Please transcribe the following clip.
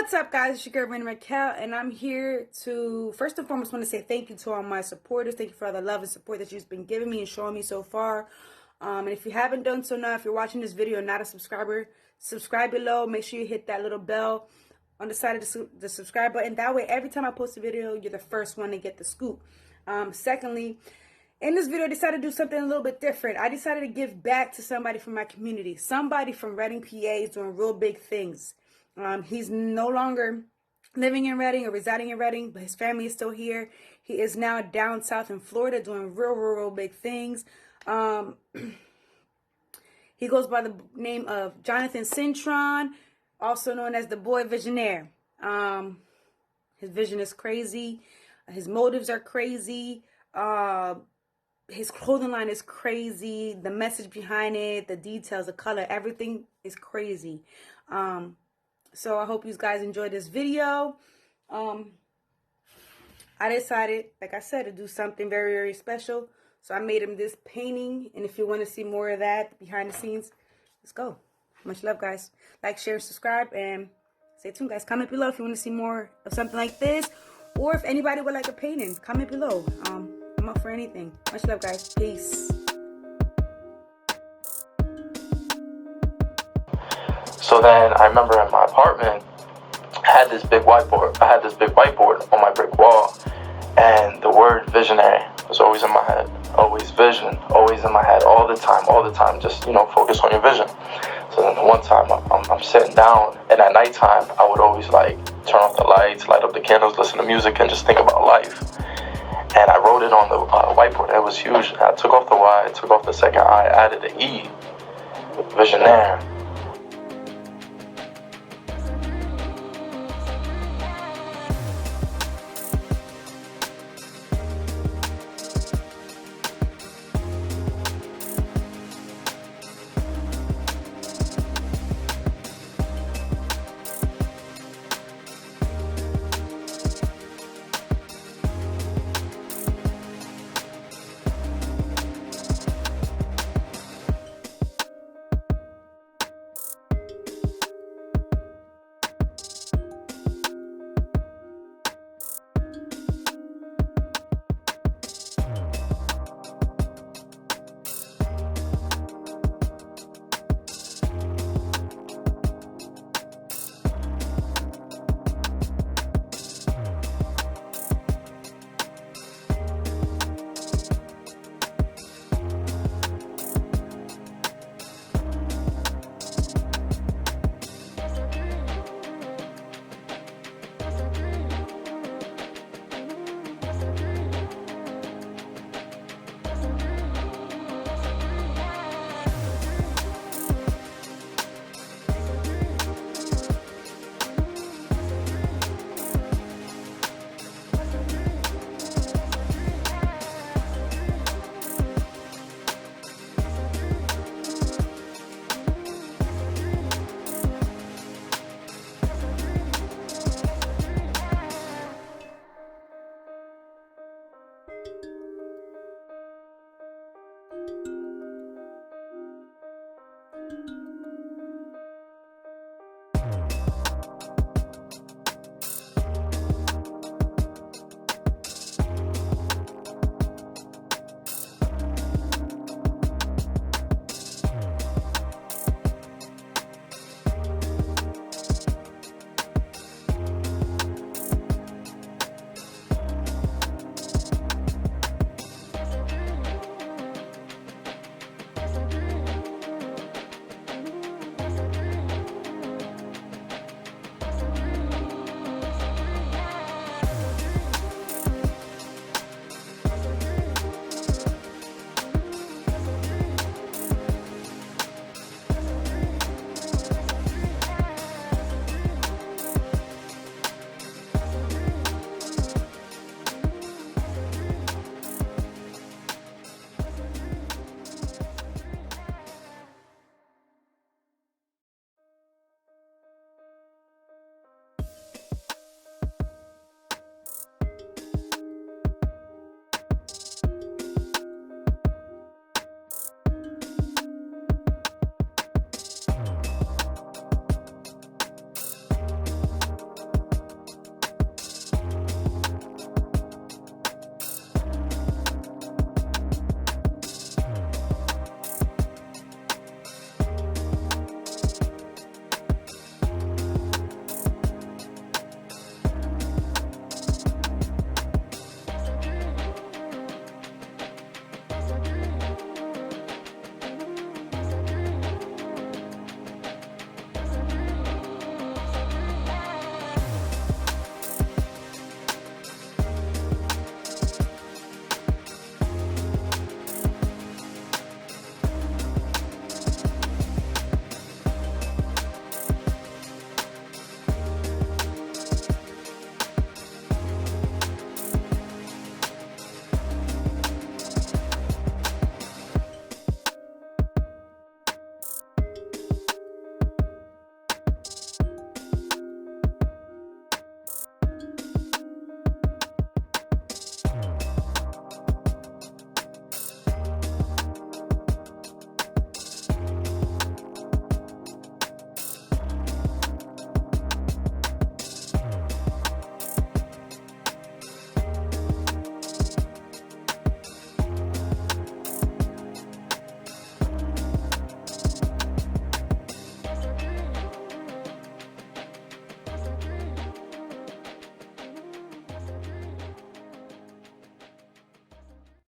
What's up, guys? It's your girl Reina Raquel, and I'm here to first and foremost want to say thank you to all my supporters. Thank you for all the love and support that you've been giving me and showing me so far. And if you haven't done so now, if you're watching this video and not a subscriber, subscribe below. Make sure you hit that little bell on the side of the subscribe button. That way, every time I post a video, you're the first one to get the scoop. Secondly, in this video, I decided to do something a little bit different. I decided to give back to somebody from my community. Somebody from Reading, PA is doing real big things. He's no longer living in Reading or residing in Reading, but his family is still here. He is now down south in Florida doing real big things. He goes by the name of Jonathan Cintron, also known as the Boy Visionaire. His vision is crazy. His motives are crazy. His clothing line is crazy. The message behind it, the details, the color, everything is crazy. So I hope you guys enjoyed this video. I decided, like I said, to do something very special. So I made him this painting. And if you want to see more of that behind the scenes, let's go. Much love, guys. Like, share, and subscribe. And stay tuned, guys. Comment below if you want to see more of something like this. Or if anybody would like a painting, comment below. I'm up for anything. Much love, guys. Peace. So then I remember in my apartment, I had this big whiteboard on my brick wall, and the word visionary was always in my head. Always vision, always in my head, all the time, just, focus on your vision. So then one time I'm sitting down, and at nighttime, I would always turn off the lights, light up the candles, listen to music, and just think about life. And I wrote it on the whiteboard. It was huge. I took off the Y, I took off the second I, added the E, visionaire.